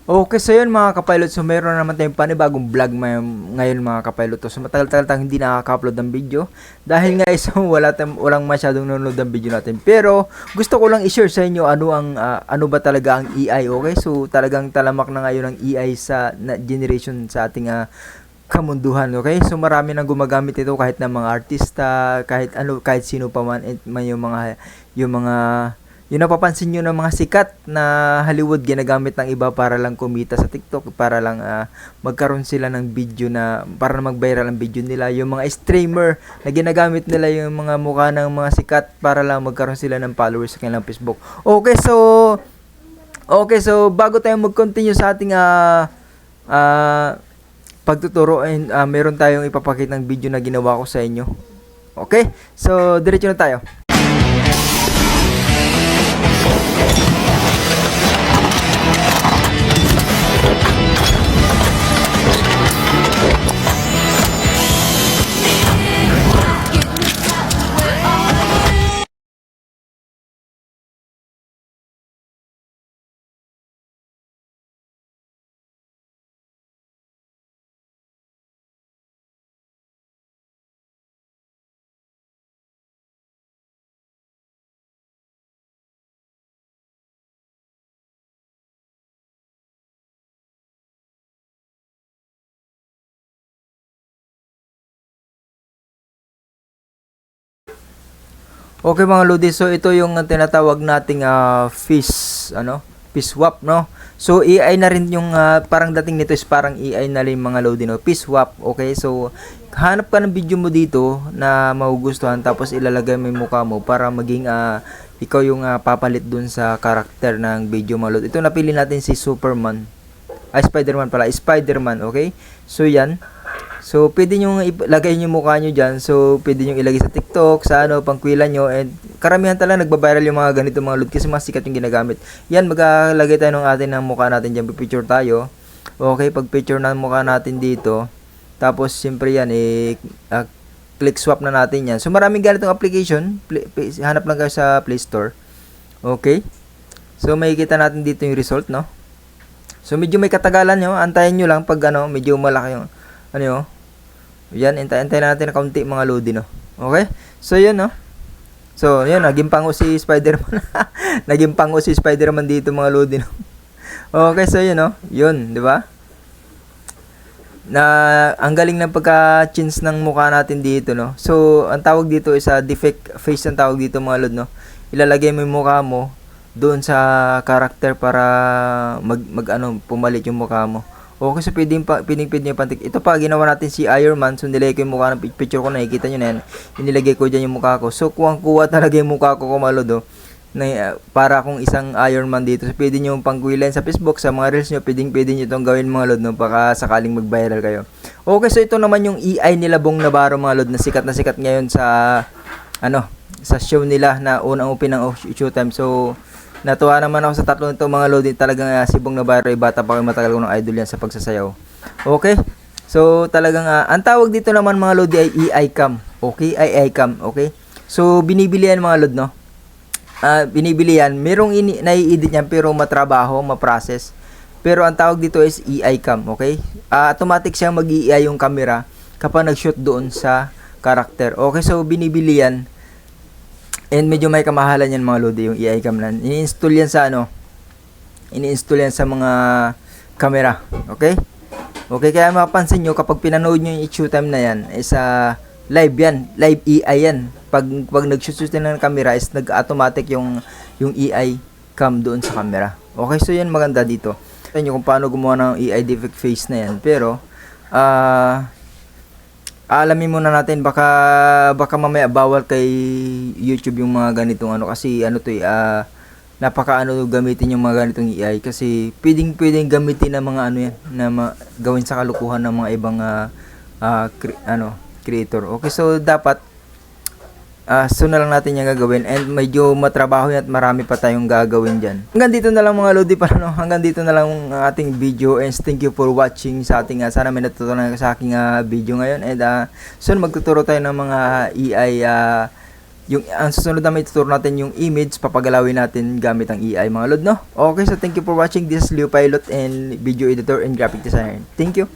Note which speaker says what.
Speaker 1: Okay, so yun mga kapilot, so meron na naman tayong panibagong vlog ngayon mga kapilot. So matagal-tagal tayong hindi nakaka-upload ng video dahil nga so walang masyadong nanonood ng video natin. Pero gusto ko lang i-share sa inyo ano ba talaga ang AI, okay? So talagang talamak na ngayon ang AI sa generation sa ating kamunduhan, okay? So marami nang gumagamit ito kahit na mga artista, kahit sino pa man, yung mga yung napapansin nyo ng mga sikat na Hollywood ginagamit ng iba para lang kumita sa TikTok, para lang magkaroon sila ng video para mag-viral ang video nila. Yung mga streamer na ginagamit nila yung mga mukha ng mga sikat para lang magkaroon sila ng followers sa kanilang Facebook. Okay, so bago tayo mag-continue sa ating pagtuturo, meron tayong ipapakita ng video na ginawa ko sa inyo. Okay? So diretso na tayo. Okay mga Lodi, so ito yung tinatawag nating fish swap, no? So AI na rin yung parang dating nito is parang AI na rin mga Lodi, no? Fish swap, okay? So hanap ka ng video mo dito na magugustuhan tapos ilalagay mo yung mukha mo para maging ikaw yung papalit dun sa karakter ng video mga Lodi. Ito napili natin si Superman. Spider-Man pala, Spider-Man, okay? So yan. So, pwede nyo ilagay yung mukha nyo dyan. So, pwede nyo ilagay sa TikTok, sa pangkwilan nyo. And karamihan talaga nagbabiral yung mga ganito mga load kasi mas sikat yung ginagamit. Yan, maglalagay tayo ng atin ng mukha natin dyan. Picture tayo. Okay, pag picture na mukha natin dito. Tapos, siyempre yan, click swap na natin yan. So, maraming ganitong application. Hanap lang kayo sa Play Store. Okay. So, makikita natin dito yung result, no? So, medyo may katagalan nyo. Antayin nyo lang pag medyo malaki yung yan, intay natin na kaunti mga Lodi, no? Okay? So, yun, no? So, yun, naging pango si Spider-Man. Naging pango si Spider-Man dito mga Lodi, no? Okay, so yun, no? Yun, di ba? Ang galing ng pagka-chins ng mukha natin dito, no? So, ang tawag dito is defect face ang tawag dito mga Lodi, no? Ilalagay mo yung mukha mo doon sa character para pumalit yung mukha mo. Okay, so pwede nyo pantik. Ito pa, ginawa natin si Iron Man. So, nilagay ko yung mukha ng picture ko. Nakikita nyo na yan. Inilagay ko dyan yung mukha ko. So, kuwang-kuwa talaga yung mukha ko kumalodo. Para akong isang Iron Man dito. So, pwede nyo pangkuilan sa Facebook, sa mga reels nyo. Pwede nyo itong gawin mga lod, no? Baka sakaling mag-viral kayo. Okay, so ito naman yung AI nila Bong Navarro mga lod, na sikat ngayon sa show nila na unang open ng Showtime. So, natuwa naman ako sa tatlo nito mga Lodi. Talagang si Bong Navarro ay bata pa, matagal ko ng idol yan sa pagsasayaw. Okay? So talagang ang tawag dito naman mga Lodi ay AI cam. Okay? AI cam. Okay? So binibili yan mga Lod, no? Binibili yan. Merong nai-edit yan pero matrabaho, ma-process. Pero ang tawag dito is AI cam. Okay? Automatic siyang mag-AI yung camera kapag nag-shoot doon sa karakter. Okay? So binibili yan. And medyo may kamahalan yan mga Lodi, yung AI cam na. Ini-install yan sa mga camera. Okay? Okay, kaya mapapansin nyo, kapag pinanood nyo yung Showtime na yan, is live yan. Live AI yan. Pag nag-shoot ng camera, is nag-automatic yung AI cam doon sa camera. Okay, so yan maganda dito. Tignan nyo kung paano gumawa ng AI defect face na yan. Pero, alamin muna natin, baka mamaya bawal kay YouTube yung mga ganitong kasi gamitin yung mga ganitong AI kasi pwedeng gamitin ng mga yan na gawin sa kalukuhan ng mga ibang creator. Okay, so dapat so na lang natin yung gagawin and medyo matrabaho yan at marami pa tayong gagawin dyan. Hanggang dito na lang mga Lodi hanggang dito na lang ang ating video and thank you for watching sa ating sana may natutunan sa aking video ngayon and soon magtuturo tayo ng mga AI Yung ang susunod na may tuturo natin yung image, papagalawin natin gamit ang AI mga lod, no? Okay, so thank you for watching. This is Leo Pilot and video editor and graphic designer. Thank you.